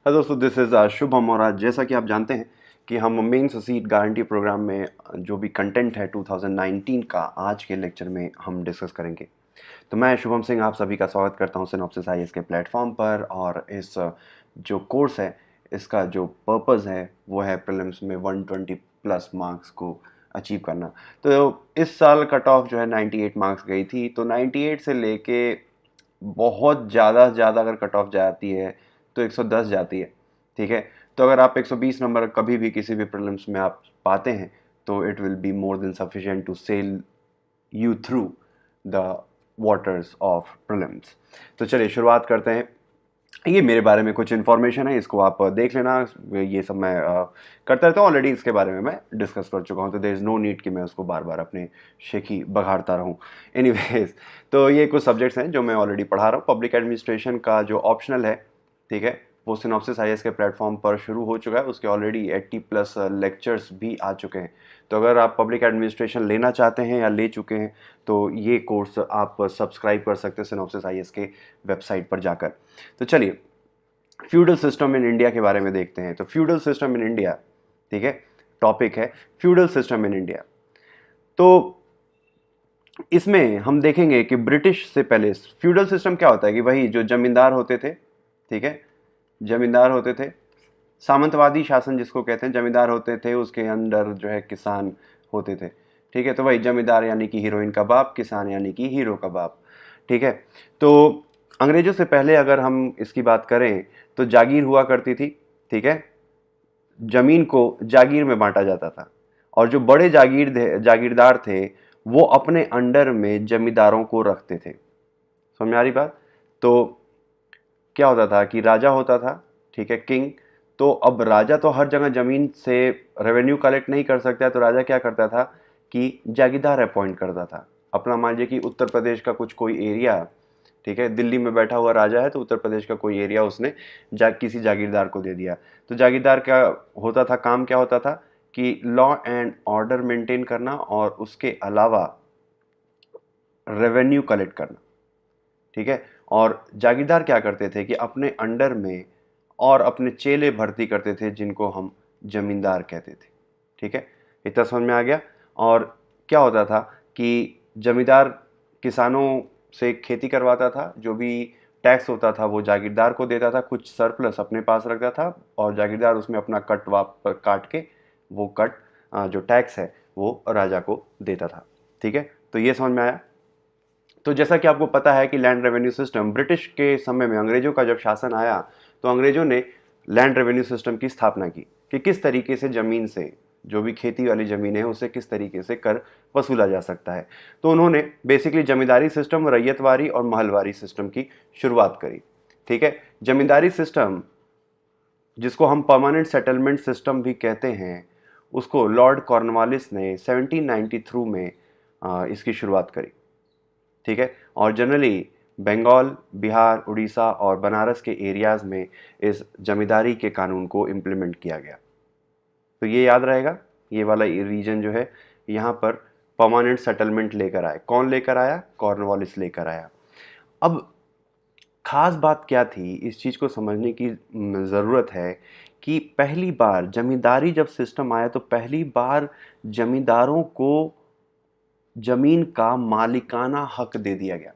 Hello दोस्तों, this is Shubham. और आज जैसा कि आप जानते हैं कि हम मेंस सीट गारंटी प्रोग्राम में जो भी कंटेंट है 2019 का आज के लेक्चर में हम डिस्कस करेंगे। तो मैं शुभम सिंह आप सभी का स्वागत करता हूं सिनॉप्सिस आईएएस के प्लेटफॉर्म पर। और इस जो कोर्स है इसका जो पर्पस है वो है प्रीलिम्स में 120 प्लस मार्क्स को अचीव करना। तो इस साल कट ऑफ जो है 98 मार्क्स गई थी, तो 98 से लेके बहुत ज़्यादा से ज़्यादा अगर कट ऑफ जाती है तो 110 जाती है। ठीक है, तो अगर आप 120 नंबर कभी भी किसी भी प्रीलिम्स में आप पाते हैं तो it will be more than sufficient to sail you through the waters of prelims. तो चलिए शुरुआत करते हैं। ये मेरे बारे में कुछ इन्फॉर्मेशन है, इसको आप देख लेना। ये सब मैं करता रहता हूँ, ऑलरेडी इसके बारे में मैं डिस्कस कर चुका हूँ, तो देयर इज़ नो नीड कि मैं उसको बार बार अपने शेखी बघाड़ता रहूँ। एनीवेज, तो ये कुछ सब्जेक्ट्स हैं जो मैं ऑलरेडी पढ़ा रहा हूँ। पब्लिक एडमिनिस्ट्रेशन का जो ऑप्शनल है, ठीक है, वो सिनॉप्सिस आईएएस के प्लेटफॉर्म पर शुरू हो चुका है। उसके ऑलरेडी 80 प्लस लेक्चर्स भी आ चुके हैं। तो अगर आप पब्लिक एडमिनिस्ट्रेशन लेना चाहते हैं या ले चुके हैं तो ये कोर्स आप सब्सक्राइब कर सकते हैं सिनॉप्सिस आईएएस के वेबसाइट पर जाकर। तो चलिए फ्यूडल सिस्टम इन इंडिया के बारे में देखते हैं। तो फ्यूडल सिस्टम इन इंडिया, ठीक है, टॉपिक है फ्यूडल सिस्टम इन इंडिया। तो इसमें हम देखेंगे कि ब्रिटिश से पहले फ्यूडल सिस्टम क्या होता है कि वही जो जमींदार होते थे, ठीक है, जमींदार होते थे, सामंतवादी शासन जिसको कहते हैं, जमींदार होते थे, उसके अंडर जो है किसान होते थे। ठीक है, तो वही जमींदार यानी कि हीरोइन का बाप, किसान यानी कि हीरो का बाप। ठीक है, तो अंग्रेजों से पहले अगर हम इसकी बात करें तो जागीर हुआ करती थी। ठीक है, जमीन को जागीर में बांटा जाता था और जो बड़े जागीरदार थे वो अपने अंडर में जमींदारों को रखते थे। समझ में आ रही बात? तो क्या होता था कि राजा होता था, ठीक है, किंग। तो अब राजा तो हर जगह जमीन से रेवेन्यू कलेक्ट नहीं कर सकता है, तो राजा क्या करता था कि जागीरदार अपॉइंट करता था। अपना मान लीजिए कि उत्तर प्रदेश का कुछ कोई एरिया, ठीक है, दिल्ली में बैठा हुआ राजा है तो उत्तर प्रदेश का कोई एरिया उसने किसी जागीरदार को दे दिया। तो जागीरदार क्या होता था, काम क्या होता था कि लॉ एंड ऑर्डर मेंटेन करना और उसके अलावा रेवेन्यू कलेक्ट करना। ठीक है, और जागीरदार क्या करते थे कि अपने अंडर में और अपने चेले भर्ती करते थे जिनको हम जमींदार कहते थे। ठीक है, इतना समझ में आ गया। और क्या होता था कि जमींदार किसानों से खेती करवाता था, जो भी टैक्स होता था वो जागीरदार को देता था, कुछ सरप्लस अपने पास रखता था और जागीरदार उसमें अपना कट काट के वो कट जो टैक्स है वो राजा को देता था। ठीक है, तो ये समझ में आया। तो जैसा कि आपको पता है कि लैंड रेवेन्यू सिस्टम ब्रिटिश के समय में, अंग्रेजों का जब शासन आया तो अंग्रेजों ने लैंड रेवेन्यू सिस्टम की स्थापना की कि किस तरीके से ज़मीन से, जो भी खेती वाली ज़मीन है उसे किस तरीके से कर वसूला जा सकता है। तो उन्होंने बेसिकली जमींदारी सिस्टम, रैयतवारी और महलवारी सिस्टम की शुरुआत करी। ठीक है, जमींदारी सिस्टम जिसको हम परमानेंट सेटलमेंट सिस्टम भी कहते हैं, उसको लॉर्ड कॉर्नवालिस ने 1793 में इसकी शुरुआत करी। ठीक है, और जनरली बंगाल, बिहार, उड़ीसा और बनारस के एरियाज़ में इस जमींदारी के कानून को इम्प्लीमेंट किया गया। तो ये याद रहेगा, ये वाला रीजन जो है यहाँ पर परमानेंट सेटलमेंट लेकर आए। कौन लेकर आया? कॉर्नवालिस लेकर आया। अब खास बात क्या थी, इस चीज़ को समझने की ज़रूरत है कि पहली बार जमींदारी जब सिस्टम आया तो पहली बार जमींदारों को जमीन का मालिकाना हक दे दिया गया।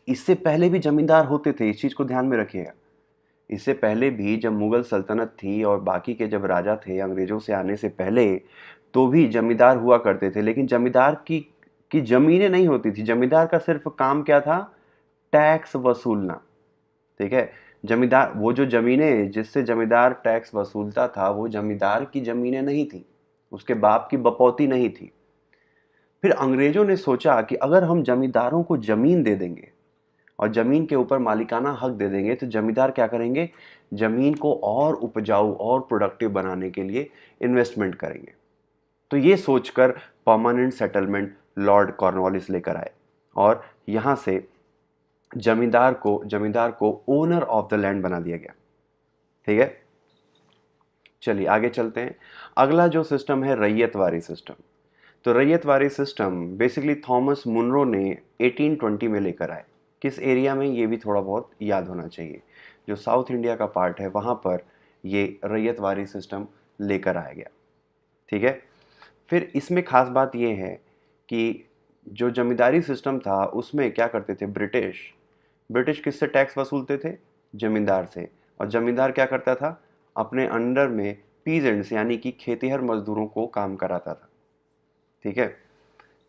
इससे पहले भी जमींदार होते थे, इस चीज़ को ध्यान में रखिएगा। इससे पहले भी जब मुगल सल्तनत थी और बाकी के जब राजा थे अंग्रेज़ों से आने से पहले, तो भी जमींदार हुआ करते थे, लेकिन जमींदार की ज़मीनें नहीं होती थी। जमींदार का सिर्फ काम क्या था? टैक्स वसूलना। ठीक है, जमींदार वो जो ज़मीनें जिससे जमींदार टैक्स वसूलता था वो जमींदार की ज़मीनें नहीं थी, उसके बाप की बपौती नहीं थी। फिर अंग्रेज़ों ने सोचा कि अगर हम जमींदारों को ज़मीन दे देंगे और ज़मीन के ऊपर मालिकाना हक दे देंगे तो ज़मींदार क्या करेंगे? ज़मीन को और उपजाऊ और प्रोडक्टिव बनाने के लिए इन्वेस्टमेंट करेंगे। तो ये सोचकर परमानेंट सेटलमेंट लॉर्ड कॉर्नवालिस लेकर आए और यहाँ से जमींदार को ओनर ऑफ द लैंड बना दिया गया। ठीक है, चलिए आगे चलते हैं। अगला जो सिस्टम है रैयतवारी सिस्टम। तो ryotwari system basically Thomas Munro ने 1820 में लेकर आए। किस एरिया में, ये भी थोड़ा बहुत याद होना चाहिए। जो साउथ इंडिया का पार्ट है वहाँ पर ये रैयतवारी सिस्टम लेकर आया गया। ठीक है। फिर इसमें ख़ास बात ये है कि जो जमींदारी सिस्टम था उसमें क्या करते थे ब्रिटिश, ब्रिटिश किससे टैक्स वसूलते थे? जमींदार से। और जमींदार क्या करता था? अपने अंडर में पीजेंट्स यानी कि खेतिहर मजदूरों को काम कराता था। ठीक है।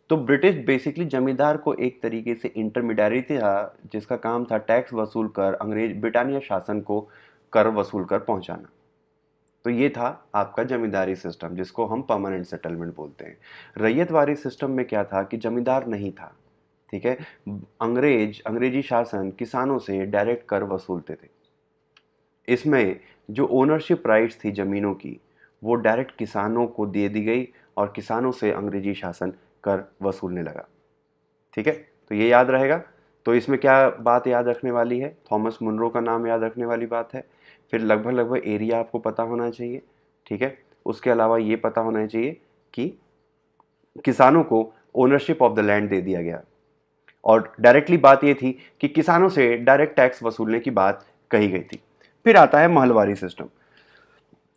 तो ब्रिटिश बेसिकली जमींदार को एक तरीके से इंटरमीडियरी था जिसका काम था टैक्स वसूल कर अंग्रेज ब्रिटानिया शासन को कर वसूल कर पहुंचाना। तो ये था आपका जमींदारी सिस्टम जिसको हम परमानेंट सेटलमेंट बोलते हैं। रैयतवारी सिस्टम में क्या था कि जमींदार नहीं था। ठीक है। अंग्रेजी शासन किसानों से डायरेक्ट कर वसूलते थे। इसमें जो ओनरशिप राइट्स थी ज़मीनों की वो डायरेक्ट किसानों को दे दी गई और किसानों से अंग्रेजी शासन कर वसूलने लगा। ठीक है। तो ये याद रहेगा। तो इसमें क्या बात याद रखने वाली है? थॉमस मुनरो का नाम याद रखने वाली बात है। फिर लगभग लगभग एरिया आपको पता होना चाहिए। ठीक है। उसके अलावा ये पता होना चाहिए कि किसानों को ओनरशिप ऑफ द लैंड दे दिया गया और डायरेक्टली बात ये थी कि किसानों से डायरेक्ट टैक्स वसूलने की बात कही गई थी। फिर आता है महलवारी सिस्टम।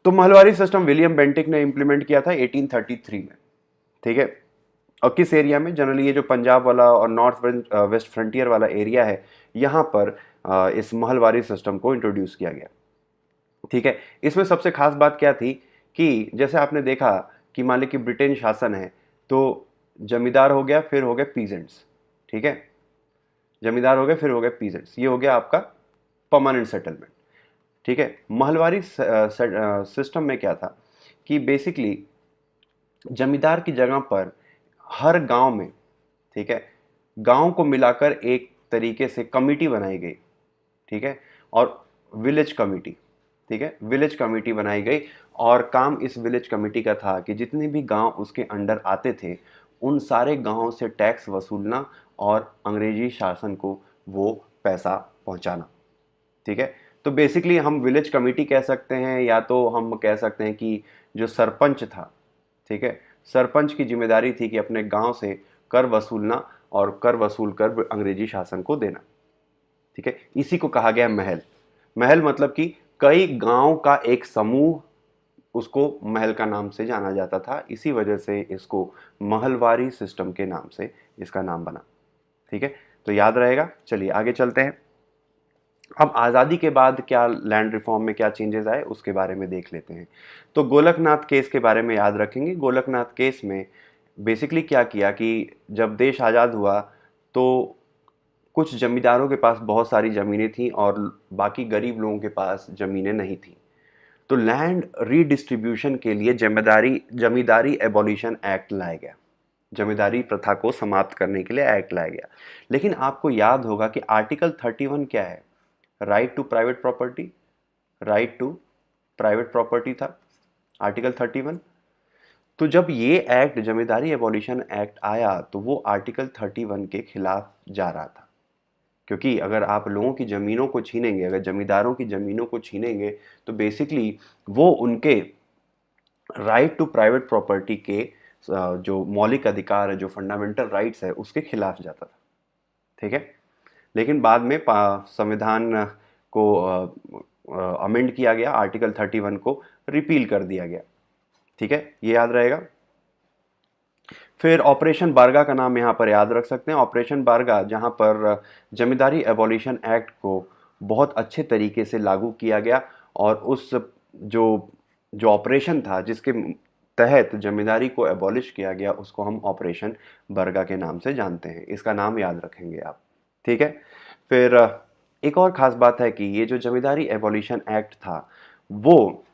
तो महलवारी सिस्टम विलियम बेंटिक ने इंप्लीमेंट किया था 1833 में। ठीक है। और किस एरिया में? जनरली ये जो पंजाब वाला और नॉर्थ वेस्ट फ्रंटियर वाला एरिया है यहाँ पर इस महलवारी सिस्टम को इंट्रोड्यूस किया गया। ठीक है। इसमें सबसे खास बात क्या थी कि जैसे आपने देखा कि मान लीजिए कि ब्रिटेन शासन है तो जमींदार हो गया, फिर हो गए पीजेंट्स। ठीक है। जमींदार हो गए, फिर हो गए पीजेंट्स। ये हो गया आपका परमानेंट सेटलमेंट। ठीक है। महलवारी सिस्टम में क्या था कि बेसिकली जमींदार की जगह पर हर गांव में, ठीक है, गांव को मिलाकर एक तरीके से कमिटी बनाई गई। ठीक है। और विलेज कमिटी, ठीक है, विलेज कमिटी बनाई गई और काम इस विलेज कमिटी का था कि जितने भी गांव उसके अंडर आते थे उन सारे गांवों से टैक्स वसूलना और अंग्रेजी शासन को वो पैसा पहुंचाना। ठीक है। तो बेसिकली हम विलेज कमेटी कह सकते हैं या तो हम कह सकते हैं कि जो सरपंच था, ठीक है, सरपंच की जिम्मेदारी थी कि अपने गांव से कर वसूलना और कर वसूल कर अंग्रेजी शासन को देना। ठीक है। इसी को कहा गया महल। महल मतलब कि कई गांव का एक समूह, उसको महल का नाम से जाना जाता था। इसी वजह से इसको महलवारी सिस्टम के नाम से इसका नाम बना। ठीक है। तो याद रहेगा। चलिए आगे चलते हैं। अब आज़ादी के बाद क्या लैंड रिफॉर्म में क्या चेंजेस आए उसके बारे में देख लेते हैं। तो गोलकनाथ केस के बारे में याद रखेंगे। गोलकनाथ केस में बेसिकली क्या किया कि जब देश आज़ाद हुआ तो कुछ जमींदारों के पास बहुत सारी ज़मीनें थीं और बाकी गरीब लोगों के पास ज़मीनें नहीं थीं। तो लैंड रीडिस्ट्रीब्यूशन के लिए जमींदारी एबॉलिशन एक्ट लाया गया। जमींदारी प्रथा को समाप्त करने के लिए एक्ट लाया गया। लेकिन आपको याद होगा कि आर्टिकल 31 क्या है? Right to private property. Right to private property था आर्टिकल 31। तो जब ये एक्ट जमींदारी एबॉलिशन एक्ट आया तो वो आर्टिकल 31 के खिलाफ जा रहा था, क्योंकि अगर आप लोगों की ज़मीनों को छीनेंगे, अगर जमींदारों की ज़मीनों को छीनेंगे तो बेसिकली वो उनके राइट टू प्राइवेट प्रॉपर्टी के जो मौलिक अधिकार है, जो फंडामेंटल राइट्स है, उसके खिलाफ जाता था। ठीक है। लेकिन बाद में संविधान को अमेंड किया गया, आर्टिकल 31 को रिपील कर दिया गया। ठीक है। ये याद रहेगा। फिर ऑपरेशन बारगा का नाम यहाँ पर याद रख सकते हैं। ऑपरेशन बारगा जहाँ पर जमींदारी एबॉलिशन एक्ट को बहुत अच्छे तरीके से लागू किया गया और उस जो जो ऑपरेशन था जिसके तहत जमींदारी को एबॉलिश किया गया उसको हम ऑपरेशन बरगा के नाम से जानते हैं। इसका नाम याद रखेंगे आप। ठीक है। फिर एक और ख़ास बात है कि ये जो जमींदारी एबॉलिशन एक्ट था वो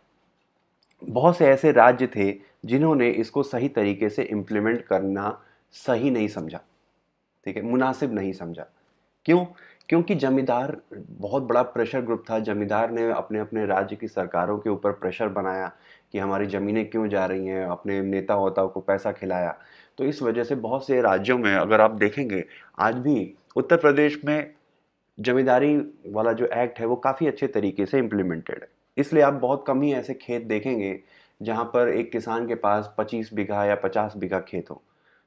बहुत से ऐसे राज्य थे जिन्होंने इसको सही तरीके से इम्प्लीमेंट करना सही नहीं समझा। ठीक है। मुनासिब नहीं समझा। क्यों? क्योंकि जमींदार बहुत बड़ा प्रेशर ग्रुप था। जमींदार ने अपने अपने राज्य की सरकारों के ऊपर प्रेशर बनाया कि हमारी ज़मीनें क्यों जा रही हैं, अपने नेता होताओं को पैसा खिलाया। तो इस वजह से बहुत से राज्यों में अगर आप देखेंगे आज भी उत्तर प्रदेश में जमींदारी वाला जो एक्ट है वो काफ़ी अच्छे तरीके से इम्प्लीमेंटेड है। इसलिए आप बहुत कम ही ऐसे खेत देखेंगे जहाँ पर एक किसान के पास 25 बीघा या 50 बीघा खेत हो।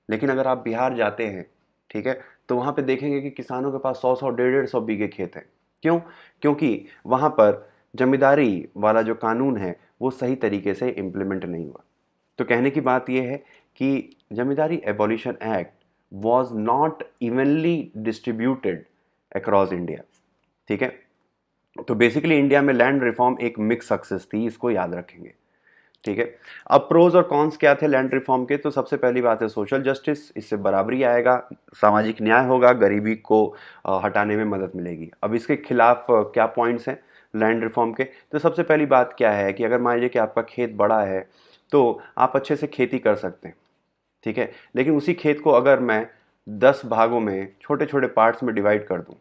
लेकिन अगर आप बिहार जाते हैं, ठीक है, तो वहाँ पे देखेंगे कि किसानों के पास 100-100, 150-150 बीघे खेत हैं। क्यों? क्योंकि वहाँ पर जमींदारी वाला जो कानून है वो सही तरीके से इम्प्लीमेंट नहीं हुआ। तो कहने की बात यह है कि zamindari abolition act was not evenly distributed across India. ठीक है, तो बेसिकली इंडिया में लैंड रिफॉर्म एक मिक्स सक्सेस थी, इसको याद रखेंगे। ठीक है, अब प्रोज और कॉन्स क्या थे लैंड रिफॉर्म के? तो सबसे पहली बात है सोशल जस्टिस, इससे बराबरी आएगा, सामाजिक न्याय होगा, गरीबी को हटाने में मदद मिलेगी। अब इसके खिलाफ क्या पॉइंट्स हैं लैंड रिफॉर्म के? तो सबसे पहली बात क्या है कि अगर मान लीजिए कि आपका खेत बड़ा है तो आप अच्छे से खेती कर सकते हैं। ठीक है, लेकिन उसी खेत को अगर मैं 10 भागों में छोटे छोटे पार्ट्स में डिवाइड कर दूं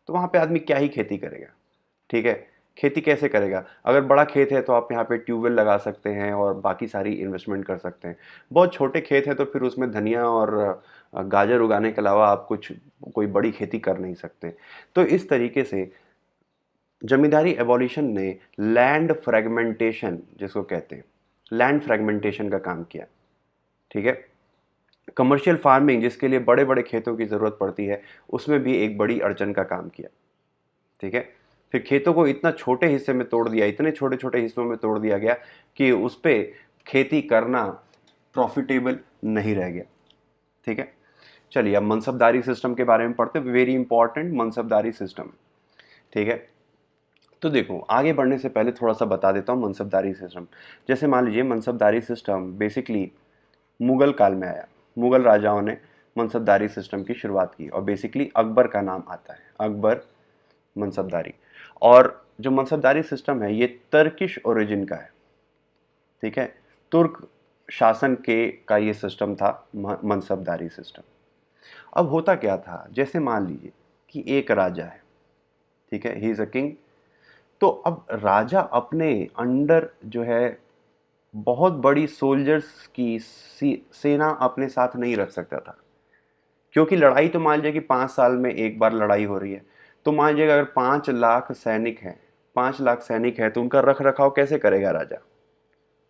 तो वहाँ पे आदमी क्या ही खेती करेगा। ठीक है, खेती कैसे करेगा? अगर बड़ा खेत है तो आप यहाँ पे ट्यूबवेल लगा सकते हैं और बाकी सारी इन्वेस्टमेंट कर सकते हैं। बहुत छोटे खेत है तो फिर उसमें धनिया और गाजर उगाने के अलावा आप कुछ कोई बड़ी खेती कर नहीं सकते। तो इस तरीके से जमींदारी एबॉलिशन ने लैंड फ्रेगमेंटेशन, जिसको कहते हैं, लैंड फ्रेगमेंटेशन का काम किया। ठीक है, कमर्शियल फार्मिंग जिसके लिए बड़े बड़े खेतों की ज़रूरत पड़ती है उसमें भी एक बड़ी अड़चन का काम किया। ठीक है, फिर खेतों को इतना छोटे हिस्से में तोड़ दिया, इतने छोटे छोटे हिस्सों में तोड़ दिया गया कि उस पर खेती करना प्रॉफिटेबल नहीं रह गया। ठीक है, चलिए अब मनसबदारी सिस्टम के बारे में पढ़ते, वेरी इंपॉर्टेंट मनसबदारी सिस्टम। ठीक है, तो देखो आगे बढ़ने से पहले थोड़ा सा बता देता हूँ मनसबदारी सिस्टम। जैसे मान लीजिए मनसबदारी सिस्टम बेसिकली मुगल काल में आया। मुगल राजाओं ने मनसबदारी सिस्टम की शुरुआत की और बेसिकली अकबर का नाम आता है, अकबर मनसबदारी। और जो मनसबदारी सिस्टम है ये तर्किश ओरिजिन का है। ठीक है, तुर्क शासन के का ये सिस्टम था मनसबदारी सिस्टम। अब होता क्या था, जैसे मान लीजिए कि एक राजा है। ठीक है, ही इज अ किंग। तो अब राजा अपने अंडर जो है बहुत बड़ी सोल्जर्स की सेना अपने साथ नहीं रख सकता था, क्योंकि लड़ाई तो मान लीजिए कि 5 साल में एक बार लड़ाई हो रही है। तो मान लीजिए अगर 5 लाख सैनिक हैं, 5 लाख सैनिक हैं तो उनका रख रखाव कैसे करेगा राजा?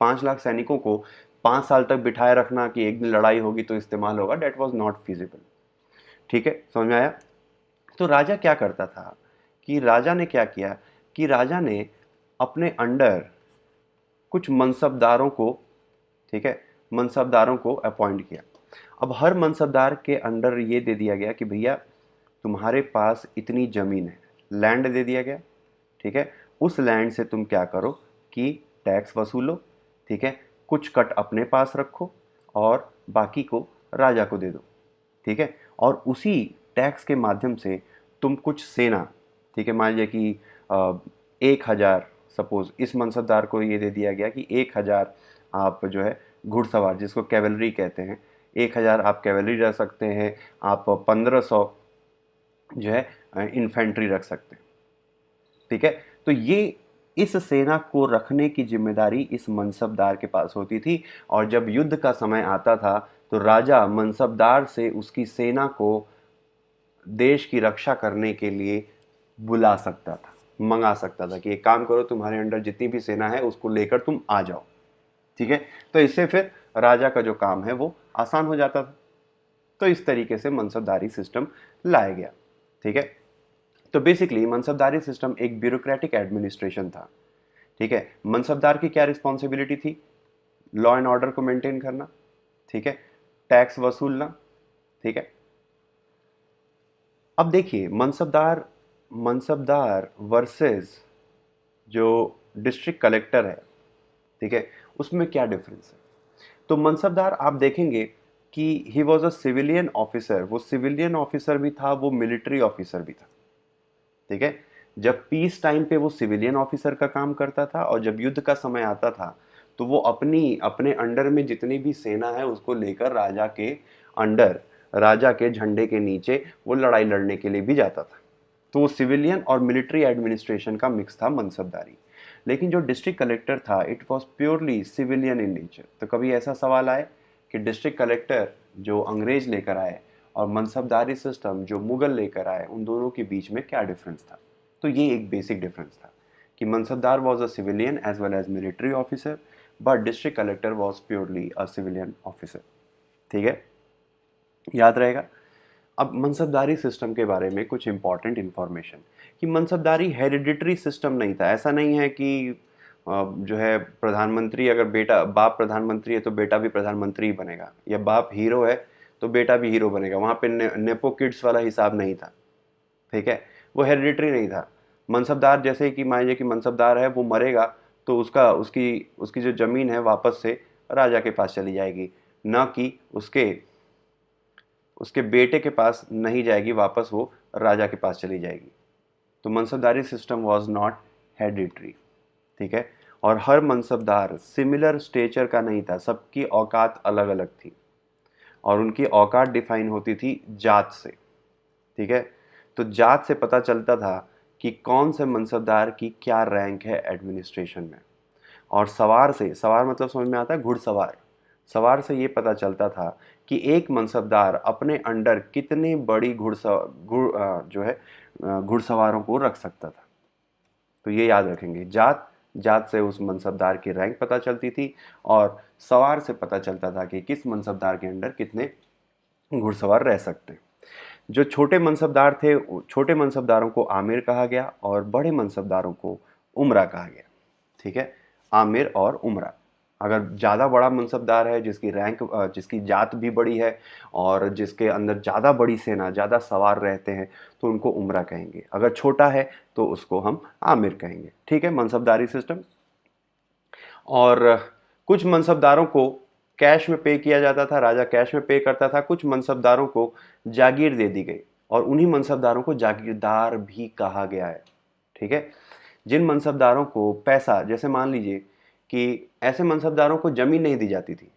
5 लाख सैनिकों को 5 साल तक बिठाए रखना कि एक दिन लड़ाई होगी तो इस्तेमाल होगा, डेट वॉज नॉट फिजिबल। ठीक है, समझ में आया? तो राजा क्या करता था कि राजा ने क्या किया कि राजा ने अपने अंडर कुछ मनसबदारों को, ठीक है, मनसबदारों को अपॉइंट किया। अब हर मनसबदार के अंडर ये दे दिया गया कि भैया तुम्हारे पास इतनी ज़मीन है, लैंड दे दिया गया। ठीक है, उस लैंड से तुम क्या करो कि टैक्स वसूलो। ठीक है, कुछ कट अपने पास रखो और बाकी को राजा को दे दो। ठीक है, और उसी टैक्स के माध्यम से तुम कुछ सेना, ठीक है, मान लीजिए कि 1,000, सपोज इस मनसबदार को ये दे दिया गया कि 1,000 आप जो है घुड़सवार, जिसको कैवलरी कहते हैं, 1,000 आप कैवलरी रख सकते हैं, आप 1,500 जो है इन्फेंट्री रख सकते हैं। ठीक है, तो ये इस सेना को रखने की जिम्मेदारी इस मनसबदार के पास होती थी। और जब युद्ध का समय आता था तो राजा मनसबदार से उसकी सेना को देश की रक्षा करने के लिए बुला सकता था, मंगा सकता था कि एक काम करो, तुम्हारे अंडर जितनी भी सेना है उसको लेकर तुम आ जाओ। ठीक है, तो इससे फिर राजा का जो काम है वो आसान हो जाता था। तो इस तरीके से मनसबदारी सिस्टम लाया गया। ठीक है, तो बेसिकली मनसबदारी सिस्टम एक ब्यूरोक्रेटिक एडमिनिस्ट्रेशन था। ठीक है, मनसबदार की क्या रिस्पॉन्सिबिलिटी थी? लॉ एंड ऑर्डर को मेंटेन करना। ठीक है, टैक्स वसूलना। ठीक है, अब देखिए मनसबदार मनसबदार वर्सेस जो डिस्ट्रिक्ट कलेक्टर है, ठीक है, उसमें क्या डिफरेंस है? तो मनसबदार आप देखेंगे कि he was a civilian officer, वो सिविलियन ऑफिसर भी था, वो मिलिट्री ऑफिसर भी था। ठीक है, जब पीस टाइम पे वो सिविलियन ऑफिसर का काम करता था और जब युद्ध का समय आता था तो वो अपने अंडर में जितनी भी सेना है उसको लेकर राजा के अंडर, राजा के झंडे के नीचे वो लड़ाई लड़ने के लिए भी जाता था। तो वो सिविलियन और मिलिट्री एडमिनिस्ट्रेशन का मिक्स था मनसबदारी। लेकिन जो डिस्ट्रिक्ट कलेक्टर था it was purely civilian in nature. तो कभी ऐसा सवाल आए कि डिस्ट्रिक्ट कलेक्टर जो अंग्रेज लेकर आए और मनसबदारी सिस्टम जो मुगल लेकर आए, उन दोनों के बीच में क्या डिफरेंस था? तो ये एक बेसिक डिफरेंस था कि mansabdar was a civilian as well as military officer, but district collector was purely a civilian officer. ठीक है, याद रहेगा। अब मनसबदारी सिस्टम के बारे में कुछ इंपॉर्टेंट इन्फॉर्मेशन कि मनसबदारी हेरिडिटरी सिस्टम नहीं था। ऐसा नहीं है कि जो है प्रधानमंत्री, अगर बेटा बाप प्रधानमंत्री है तो बेटा भी प्रधानमंत्री ही बनेगा, या बाप हीरो है तो बेटा भी हीरो बनेगा। वहाँ पे नेपो किड्स वाला हिसाब नहीं था, ठीक है। वो हेरिडिटरी नहीं था। मनसबदार जैसे कि मान लीजिए कि मनसबदार है, वो मरेगा तो उसका उसकी उसकी जो ज़मीन है वापस से राजा के पास चली जाएगी, ना कि उसके उसके बेटे के पास नहीं जाएगी, वापस वो राजा के पास चली जाएगी। तो मनसबदारी सिस्टम वाज नॉट हेरिडिटरी, ठीक है। और हर मनसबदार सिमिलर स्टेचर का नहीं था, सबकी औकात अलग अलग थी और उनकी औकात डिफाइन होती थी जात से, ठीक है। तो जात से पता चलता था कि कौन से मनसबदार की क्या रैंक है एडमिनिस्ट्रेशन में। और सवार से, सवार मतलब समझ में आता है घुड़सवार, सवार से ये पता चलता था कि एक मनसबदार अपने अंडर कितने बड़ी जो है घुड़सवारों को रख सकता था। तो ये याद रखेंगे, जात, जात से उस मनसबदार की रैंक पता चलती थी और सवार से पता चलता था कि किस मनसबदार के अंडर कितने घुड़सवार रह सकते हैं। जो छोटे मनसबदार थे, छोटे मनसबदारों को आमिर कहा गया और बड़े मनसबदारों को उमरा कहा गया, ठीक है। आमिर और उमरा। अगर ज़्यादा बड़ा मनसबदार है, जिसकी रैंक जिसकी जात भी बड़ी है और जिसके अंदर ज़्यादा बड़ी सेना, ज़्यादा सवार रहते हैं, तो उनको उमरा कहेंगे। अगर छोटा है तो उसको हम आमिर कहेंगे, ठीक है। मनसबदारी सिस्टम। और कुछ मनसबदारों को कैश में पे किया जाता था, राजा कैश में पे करता था। कुछ मनसबदारों को जागीर दे दी गई और उन्हीं मनसबदारों को जागीरदार भी कहा गया है, ठीक है। जिन मनसबदारों को पैसा, जैसे मान लीजिए कि ऐसे मनसबदारों को जमीन नहीं दी जाती थी,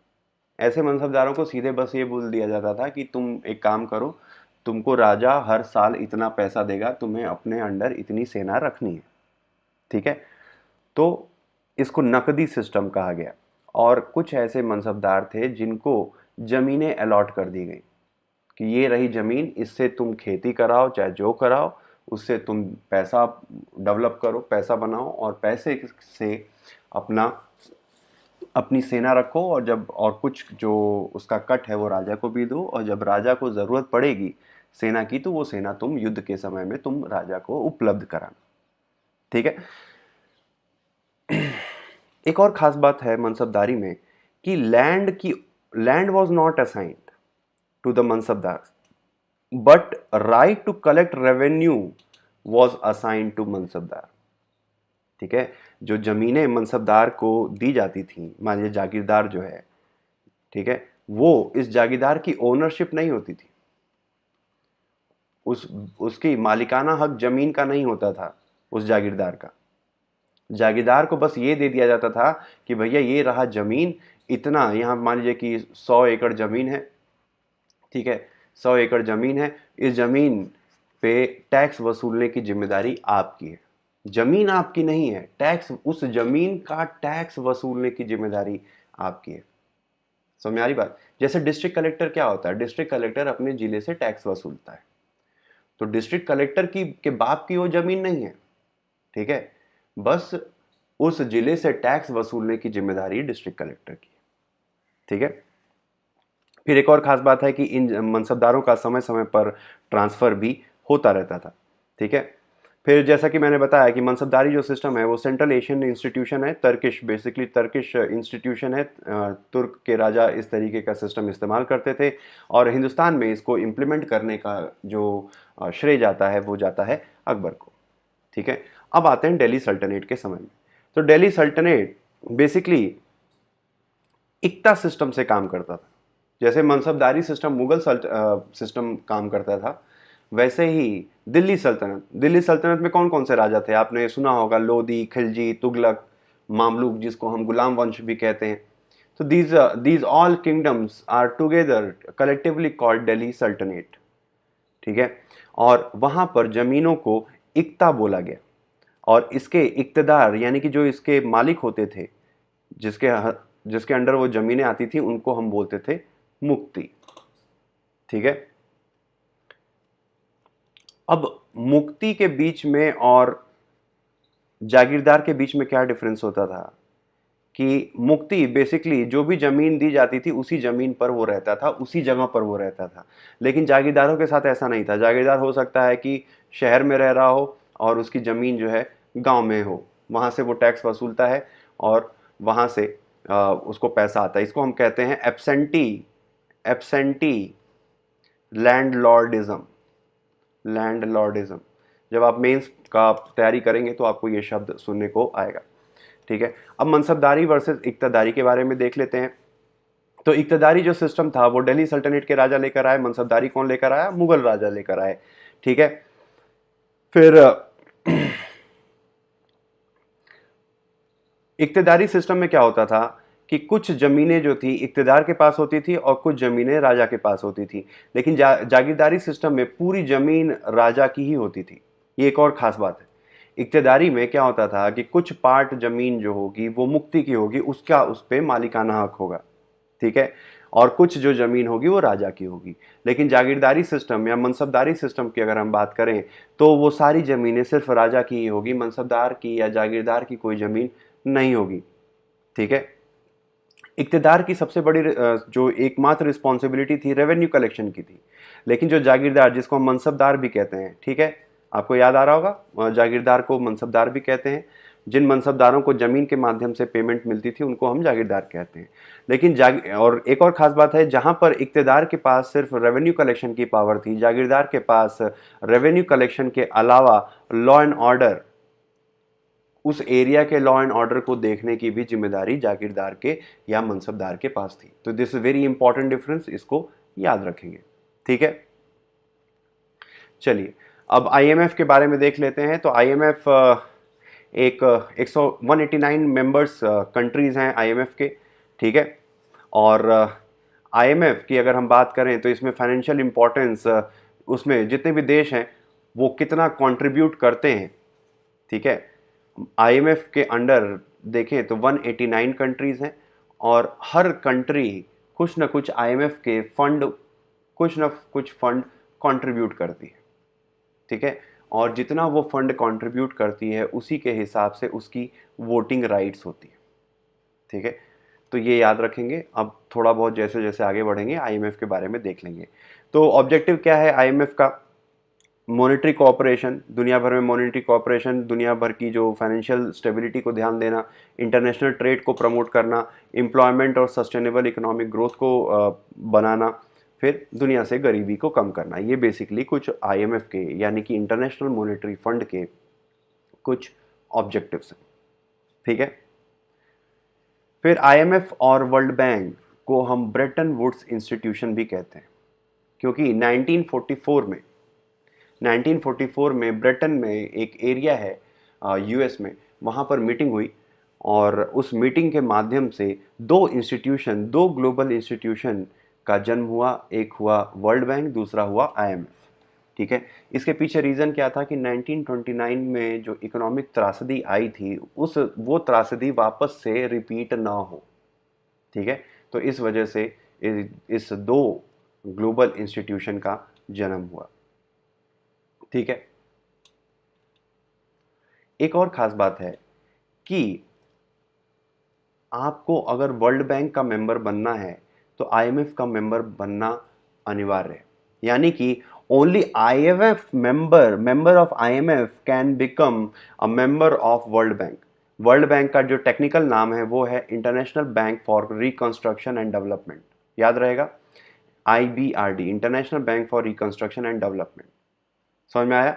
ऐसे मनसबदारों को सीधे बस ये बोल दिया जाता था कि तुम एक काम करो, तुमको राजा हर साल इतना पैसा देगा, तुम्हें अपने अंडर इतनी सेना रखनी है, ठीक है। तो इसको नकदी सिस्टम कहा गया। और कुछ ऐसे मनसबदार थे जिनको ज़मीनें अलॉट कर दी गई कि ये रही ज़मीन, इससे तुम खेती कराओ, चाहे जो कराओ, उससे तुम पैसा डेवलप करो, पैसा बनाओ और पैसे से अपना अपनी सेना रखो, और जब और कुछ जो उसका कट है वो राजा को भी दो, और जब राजा को ज़रूरत पड़ेगी सेना की तो वो सेना तुम युद्ध के समय में तुम राजा को उपलब्ध कराना, ठीक है। एक और खास बात है मनसबदारी में कि land was not assigned to the mansabdar, but right to collect revenue was assigned to mansabdar, ठीक है। जो जमीनें मनसबदार को दी जाती थी, मान लीजिए जागीरदार जो है, ठीक है, वो इस जागीरदार की ओनरशिप नहीं होती थी, उसकी मालिकाना हक जमीन का नहीं होता था उस जागीरदार का। जागीरदार को बस ये दे दिया जाता था कि भैया ये रहा जमीन, इतना, यहाँ मान लीजिए कि 100 एकड़ जमीन है, ठीक है, 100 एकड़ जमीन है, इस जमीन पे टैक्स वसूलने की जिम्मेदारी आपकी है। जमीन आपकी नहीं है, टैक्स, उस जमीन का टैक्स वसूलने की जिम्मेदारी आपकी है। समझ में आ रही बात? जैसे डिस्ट्रिक्ट कलेक्टर क्या होता है, डिस्ट्रिक्ट कलेक्टर अपने जिले से टैक्स वसूलता है, तो डिस्ट्रिक्ट कलेक्टर की के बाप की वो जमीन नहीं है, ठीक है। बस उस जिले से टैक्स वसूलने की जिम्मेदारी डिस्ट्रिक्ट कलेक्टर की, ठीक है। फिर एक और खास बात है कि इन मनसबदारों का समय समय पर ट्रांसफ़र भी होता रहता था, ठीक है। फिर जैसा कि मैंने बताया कि मनसबदारी जो सिस्टम है वो सेंट्रल एशियन इंस्टीट्यूशन है, तर्किश, बेसिकली तर्किश इंस्टीट्यूशन है। तुर्क के राजा इस तरीके का सिस्टम इस्तेमाल करते थे और हिंदुस्तान में इसको इम्प्लीमेंट करने का जो श्रेय जाता है वो जाता है अकबर को, ठीक है। अब आते हैं दिल्ली सल्तनत के समय में। तो दिल्ली सल्तनत बेसिकली इक्ता सिस्टम से काम करता था। जैसे मनसबदारी सिस्टम मुगल सिस्टम काम करता था, वैसे ही दिल्ली सल्तनत में कौन कौन से राजा थे आपने सुना होगा, लोदी, खिलजी, तुगलक, मामलुक, जिसको हम गुलाम वंश भी कहते हैं। तो these all kingdoms are together collectively called Delhi सल्तनत, ठीक है। और वहाँ पर ज़मीनों को इक्ता बोला गया और इसके इक्तदार यानी कि जो इसके मालिक होते थे, जिसके जिसके अंडर वो ज़मीनें आती थी, उनको हम बोलते थे मुक्ति, ठीक है। अब मुक्ति के बीच में और जागीरदार के बीच में क्या डिफरेंस होता था कि मुक्ति बेसिकली जो भी ज़मीन दी जाती थी उसी ज़मीन पर वो रहता था, उसी जगह पर वो रहता था। लेकिन जागीरदारों के साथ ऐसा नहीं था। जागीरदार हो सकता है कि शहर में रह रहा हो और उसकी ज़मीन जो है गांव में हो, वहाँ से वो टैक्स वसूलता है और वहाँ से उसको पैसा आता है। इसको हम कहते हैं एब्सेंटी एब्सेंटी लैंडलॉर्डिज्म। लैंडलॉर्डिज्म, जब आप मेंस का तैयारी करेंगे तो आपको ये शब्द सुनने को आएगा। ठीक है, अब मनसबदारी वर्सेस इक्तदारी के बारे में देख लेते हैं। तो इक्तदारी जो सिस्टम था वो दिल्ली सल्तनत के राजा लेकर आए, मनसबदारी कौन लेकर आया? मुगल राजा लेकर आए। ठीक है, फिर इक्तदारी सिस्टम में क्या होता था कि कुछ ज़मीनें जो थी इक्तदार के पास होती थी और कुछ ज़मीनें राजा के पास होती थी। लेकिन जागीरदारी सिस्टम में पूरी ज़मीन राजा की ही होती थी। ये एक और ख़ास बात है। इक्तदारी में क्या होता था कि कुछ पार्ट ज़मीन जो होगी वो मुक्ति की होगी, उसका उस पर मालिकाना हक होगा। ठीक है, और कुछ जो ज़मीन होगी वो राजा की होगी। लेकिन जागीरदारी सिस्टम या मनसबदारी सिस्टम की अगर हम बात करें तो वो सारी ज़मीनें सिर्फ राजा की ही होगी, मनसबदार की या जागीरदार की कोई ज़मीन नहीं होगी। ठीक है, इक्तदार की सबसे बड़ी जो एकमात्र रिस्पॉन्सिबिलिटी थी रेवेन्यू कलेक्शन की थी। लेकिन जो जागीरदार, जिसको हम मनसबदार भी कहते हैं, ठीक है, आपको याद आ रहा होगा जागीरदार को मनसबदार भी कहते हैं। जिन मनसबदारों को ज़मीन के माध्यम से पेमेंट मिलती थी उनको हम जागीरदार कहते हैं। लेकिन और एक और ख़ास बात है, जहाँ पर इक्तदार के पास सिर्फ रेवेन्यू कलेक्शन की पावर थी, जागीरदार के पास रेवेन्यू कलेक्शन के अलावा लॉ एंड ऑर्डर, उस एरिया के लॉ एंड ऑर्डर को देखने की भी जिम्मेदारी जागीरदार के या मनसबदार के पास थी। तो this is very important difference, इसको याद रखेंगे। ठीक है, चलिए अब आईएमएफ के बारे में देख लेते हैं। तो आईएमएफ एक 189 मेंबर्स कंट्रीज हैं आईएमएफ के। ठीक है, और आईएमएफ की अगर हम बात करें तो इसमें फाइनेंशियल इंपॉर्टेंस, उसमें जितने भी देश हैं वो कितना कंट्रीब्यूट करते हैं। ठीक है, आईएमएफ के अंडर देखें तो 189 कंट्रीज़ हैं और हर कंट्री कुछ न कुछ आईएमएफ के फंड, कुछ न कुछ फंड कंट्रीब्यूट करती है। ठीक है, और जितना वो फंड कंट्रीब्यूट करती है उसी के हिसाब से उसकी वोटिंग राइट्स होती है। ठीक है, तो ये याद रखेंगे। अब थोड़ा बहुत जैसे जैसे आगे बढ़ेंगे आईएमएफ के बारे में देख लेंगे। तो ऑब्जेक्टिव क्या है आईएमएफ का? मॉनेटरी कोऑपरेशन, दुनिया भर में मॉनेटरी कोऑपरेशन, दुनिया भर की जो फाइनेंशियल स्टेबिलिटी को ध्यान देना, इंटरनेशनल ट्रेड को प्रमोट करना, एम्प्लॉयमेंट और सस्टेनेबल इकोनॉमिक ग्रोथ को बनाना, फिर दुनिया से गरीबी को कम करना। ये बेसिकली कुछ आईएमएफ के यानी कि इंटरनेशनल मॉनेटरी फंड के कुछ ऑब्जेक्टिव्स हैं। ठीक है, फिर आईएमएफ और वर्ल्ड बैंक को हम ब्रेटन वुड्स इंस्टीट्यूशन भी कहते हैं, क्योंकि 1944 में ब्रिटेन में एक एरिया है यूएस में, वहाँ पर मीटिंग हुई और उस मीटिंग के माध्यम से दो ग्लोबल इंस्टीट्यूशन का जन्म हुआ। एक हुआ वर्ल्ड बैंक, दूसरा हुआ आईएमएफ। ठीक है, इसके पीछे रीज़न क्या था कि 1929 में जो इकोनॉमिक त्रासदी आई थी वो त्रासदी वापस से रिपीट ना हो। ठीक है, तो इस वजह से इस दो ग्लोबल इंस्टीट्यूशन का जन्म हुआ। ठीक है, एक और ख़ास बात है कि आपको अगर वर्ल्ड बैंक का मेंबर बनना है तो आईएमएफ का मेंबर बनना अनिवार्य है। यानी कि only IMF member of IMF can become a member of world bank. World bank का जो टेक्निकल नाम है वो है international bank for reconstruction and development. याद रहेगा, IBRD, international bank for reconstruction and development. समझ में आया?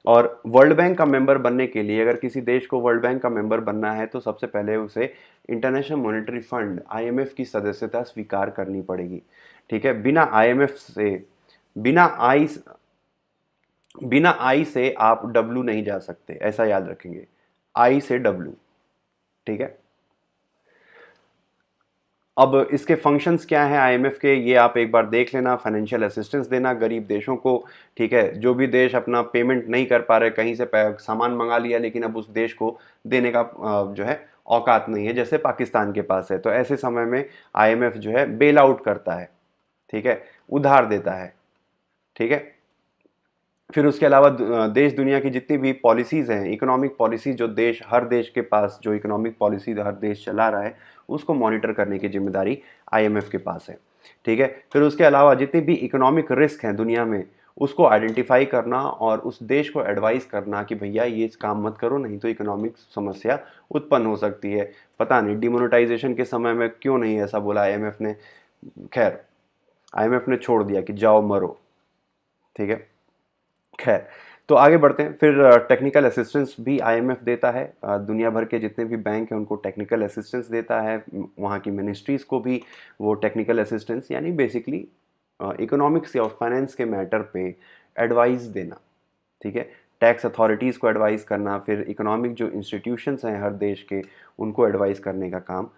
और वर्ल्ड बैंक का मेंबर बनने के लिए, अगर किसी देश को वर्ल्ड बैंक का मेंबर बनना है तो सबसे पहले उसे इंटरनेशनल मॉनेटरी फंड आईएमएफ की सदस्यता स्वीकार करनी पड़ेगी। ठीक है, बिना आईएमएफ से, बिना आई से आप डब्ल्यू नहीं जा सकते, ऐसा याद रखेंगे, आई से डब्ल्यू। ठीक है, अब इसके फंक्शंस क्या हैं आईएमएफ के, ये आप एक बार देख लेना। फाइनेंशियल असिस्टेंस देना गरीब देशों को। ठीक है, जो भी देश अपना पेमेंट नहीं कर पा रहे, कहीं से सामान मंगा लिया लेकिन अब उस देश को देने का जो है औकात नहीं है, जैसे पाकिस्तान के पास है, तो ऐसे समय में आईएमएफ जो है बेल आउट करता है। ठीक है, उधार देता है। ठीक है, फिर उसके अलावा देश दुनिया की जितनी भी पॉलिसीज़ हैं, इकोनॉमिक पॉलिसी जो देश, हर देश के पास जो इकोनॉमिक पॉलिसी हर देश चला रहा है, उसको मॉनिटर करने की जिम्मेदारी आईएमएफ के पास है। ठीक है। फिर उसके अलावा जितनी भी इकोनॉमिक रिस्क हैं दुनिया में, उसको आइडेंटिफाई करना और उस देश को एडवाइस करना कि भैया ये काम मत करो, नहीं तो इकोनॉमिक समस्या उत्पन्न हो सकती है। पता नहीं डिमोनेटाइजेशन के समय में क्यों नहीं ऐसा बोला आईएमएफ ने। खैर, आईएमएफ ने छोड़ दिया कि जाओ मरो। ठीक है। खैर, तो आगे बढ़ते हैं। फिर टेक्निकल असिस्टेंस भी आईएमएफ देता है। दुनिया भर के जितने भी बैंक हैं उनको टेक्निकल असिस्टेंस देता है। वहाँ की मिनिस्ट्रीज़ को भी वो टेक्निकल असिस्टेंस, यानी बेसिकली इकोनॉमिक्स या फाइनेंस के मैटर पे एडवाइस देना। ठीक है। टैक्स अथॉरिटीज़ को एडवाइस करना, फिर इकोनॉमिक जो इंस्टीट्यूशंस हैं हर देश के, उनको एडवाइस करने का काम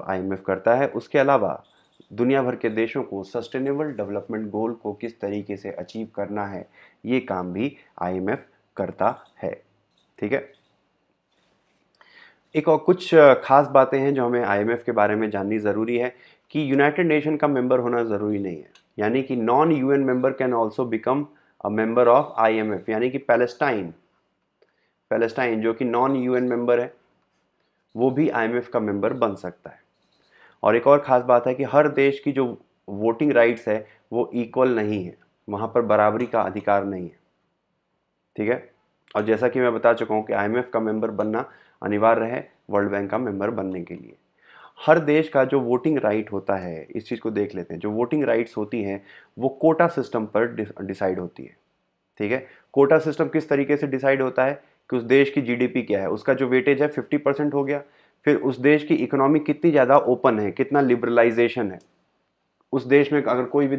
आईएमएफ करता है। उसके अलावा दुनिया भर के देशों को सस्टेनेबल डेवलपमेंट गोल को किस तरीके से अचीव करना है, ये काम भी आईएमएफ करता है। ठीक है। एक और कुछ खास बातें हैं जो हमें आईएमएफ के बारे में जाननी ज़रूरी है कि यूनाइटेड नेशन का मेंबर होना ज़रूरी नहीं है, यानी कि non UN member can also become a member of IMF. यानी कि पैलेस्टाइन पैलेस्टाइन जो कि नॉन यूएन मेंबर है, वो भी आईएमएफ का मेंबर बन सकता है। और एक और ख़ास बात है कि हर देश की जो वोटिंग राइट्स है वो इक्वल नहीं है, वहाँ पर बराबरी का अधिकार नहीं है। ठीक है। और जैसा कि मैं बता चुका हूँ कि आईएमएफ का मेंबर बनना अनिवार्य है वर्ल्ड बैंक का मेंबर बनने के लिए। हर देश का जो वोटिंग राइट होता है, इस चीज़ को देख लेते हैं। जो वोटिंग राइट्स होती हैं वो कोटा सिस्टम पर डिसाइड होती है। ठीक है। कोटा सिस्टम किस तरीके से डिसाइड होता है कि उस देश की जीडीपी क्या है, उसका जो वेटेज है 50% हो गया। फिर उस देश की इकोनॉमी कितनी ज़्यादा ओपन है, कितना लिबरलाइजेशन है, उस देश में अगर कोई भी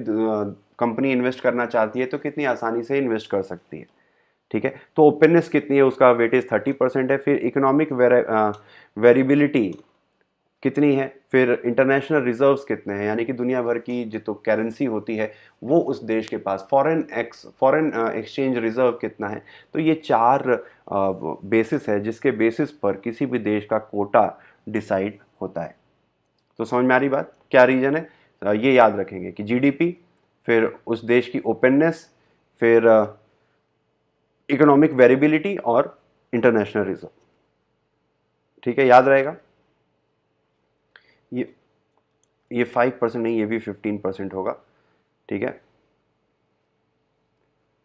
कंपनी इन्वेस्ट करना चाहती है तो कितनी आसानी से इन्वेस्ट कर सकती है। ठीक है। तो ओपननेस कितनी है, उसका वेटेज 30% है। फिर इकोनॉमिक वेरिएबिलिटी कितनी है, फिर इंटरनेशनल रिजर्व्स कितने हैं, यानी कि दुनिया भर की जो करेंसी होती है वो उस देश के पास, फॉरेन एक्सचेंज रिजर्व कितना है। तो ये 4 बेसिस है जिसके बेसिस पर किसी भी देश का कोटा डिसाइड होता है। तो समझ में आ रही बात, क्या रीजन है? ये याद रखेंगे कि जीडीपी, फिर उस देश की ओपननेस, फिर इकोनॉमिक वेरिएबिलिटी और इंटरनेशनल रिजर्व। ठीक है, याद रहेगा। ये ये 5% नहीं, ये भी 15% होगा। ठीक है।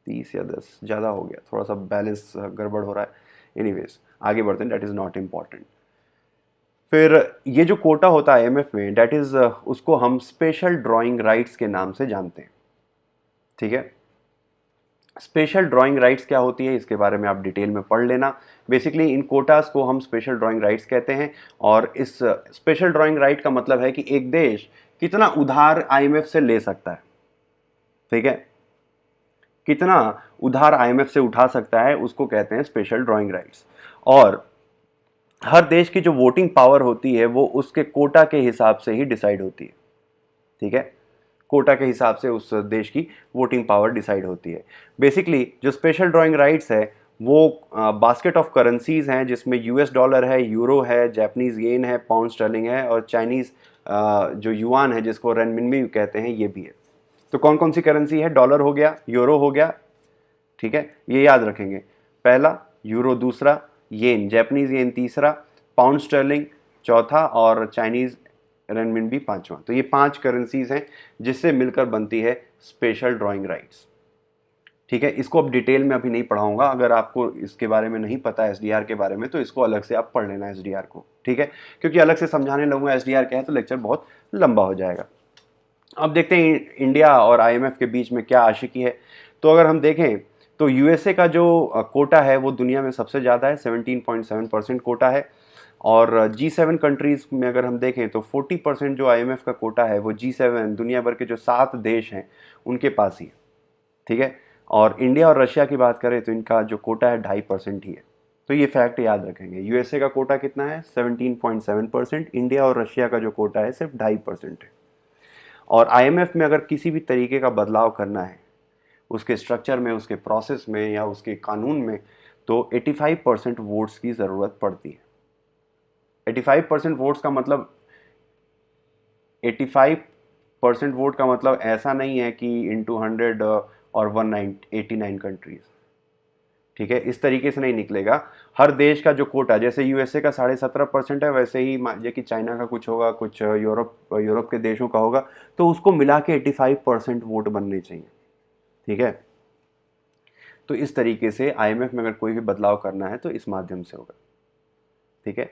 30 या 10 ज़्यादा हो गया, थोड़ा सा बैलेंस गड़बड़ हो रहा है। एनीवेज, आगे बढ़ते हैं, डेट इज़ नॉट इम्पॉर्टेंट। फिर ये जो कोटा होता है आईएमएफ में, डेट इज़ उसको हम स्पेशल ड्राइंग राइट्स के नाम से जानते हैं। ठीक है। स्पेशल ड्राइंग राइट्स क्या होती है इसके बारे में आप डिटेल में पढ़ लेना। बेसिकली इन कोटास को हम स्पेशल ड्राइंग राइट्स कहते हैं। और इस स्पेशल ड्राइंग राइट का मतलब है कि एक देश कितना उधार आईएमएफ से ले सकता है। ठीक है। कितना उधार आईएमएफ से उठा सकता है उसको कहते हैं स्पेशल ड्राइंग राइट्स। और हर देश की जो वोटिंग पावर होती है वो उसके कोटा के हिसाब से ही डिसाइड होती है। ठीक है। कोटा के हिसाब से उस देश की वोटिंग पावर डिसाइड होती है। बेसिकली जो स्पेशल ड्राइंग राइट्स है वो बास्केट ऑफ करेंसीज हैं जिसमें यूएस डॉलर है, यूरो है, जापानीज येन है, पाउंड स्टर्लिंग है और चाइनीज जो युआन है जिसको रेनमिनबी कहते हैं, ये भी है। तो कौन कौन सी करेंसी है? डॉलर हो गया, यूरो हो गया। ठीक है, ये याद रखेंगे। पहला यूरो, दूसरा येन, जापानीज येन तीसरा, पाउंड स्टर्लिंग चौथा और चाइनीज रेनमिनबी पांचवा। तो ये 5 करेंसीज हैं जिससे मिलकर बनती है स्पेशल ड्राइंग राइट्स। ठीक है। इसको अब डिटेल में अभी नहीं पढ़ाऊंगा, अगर आपको इसके बारे में नहीं पता एसडीआर के बारे में तो इसको अलग से आप पढ़ लेना एसडीआर को। ठीक है, क्योंकि अलग से समझाने लगूंगा एसडीआर क्या है तो लेक्चर बहुत लंबा हो जाएगा। अब देखते हैं इंडिया और आईएमएफ के बीच में क्या आशिकी है। तो अगर हम देखें तो यूएसए का जो कोटा है वो दुनिया में सबसे ज़्यादा है, 17.7% कोटा है। और G7 कंट्रीज़ में अगर हम देखें तो 40% जो आईएमएफ का कोटा है वो G7 दुनिया भर के जो 7 देश हैं उनके पास ही है। ठीक है। और इंडिया और रशिया की बात करें तो इनका जो कोटा है 2.5% ही है। तो ये फैक्ट याद रखेंगे। यूएसए का कोटा कितना है? 17.7%। इंडिया और रशिया का जो कोटा है सिर्फ 2.5% है। और आईएमएफ में अगर किसी भी तरीके का बदलाव करना है उसके स्ट्रक्चर में, उसके प्रोसेस में या उसके कानून में, तो 85% वोट्स की ज़रूरत पड़ती है। 85% वोट्स का मतलब 85% वोट का मतलब ऐसा नहीं है कि इंटू 100 और 189 कंट्रीज। ठीक है, इस तरीके से नहीं निकलेगा। हर देश का जो कोटा, जैसे यूएसए का 17.5% है, वैसे ही मान लीजिए कि चाइना का कुछ होगा, कुछ यूरोप के देशों का होगा, तो उसको मिला के 85% वोट बनने चाहिए। ठीक है, तो इस तरीके से आईएमएफ में अगर कोई भी बदलाव करना है तो इस माध्यम से होगा। ठीक है,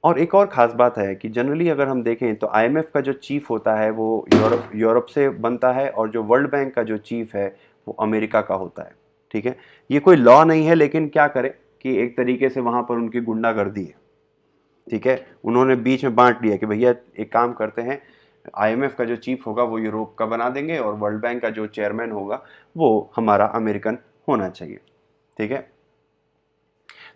और एक और ख़ास बात है कि जनरली अगर हम देखें तो आईएमएफ का जो चीफ होता है वो यूरोप से बनता है, और जो वर्ल्ड बैंक का जो चीफ है वो अमेरिका का होता है। ठीक है, ये कोई लॉ नहीं है, लेकिन क्या करें कि एक तरीके से वहाँ पर उनकी गुंडागर्दी है। ठीक है, उन्होंने बीच में बांट लिया कि भैया एक काम करते हैं, आईएमएफ का जो चीफ होगा वो यूरोप का बना देंगे, और वर्ल्ड बैंक का जो चेयरमैन होगा वो हमारा अमेरिकन होना चाहिए। ठीक है,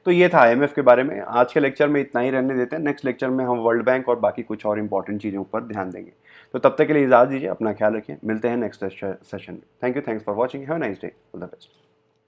तो ये था आईएमएफ के बारे में। आज के लेक्चर में इतना ही रहने देते हैं, नेक्स्ट लेक्चर में हम वर्ल्ड बैंक और बाकी कुछ और इंपॉर्टेंट चीज़ों पर ध्यान देंगे। तो तब तक के लिए इजाज़त दीजिए, अपना ख्याल रखिए, मिलते हैं नेक्स्ट सेशन में। Thank you, thanks for watching, have a nice day, all the best.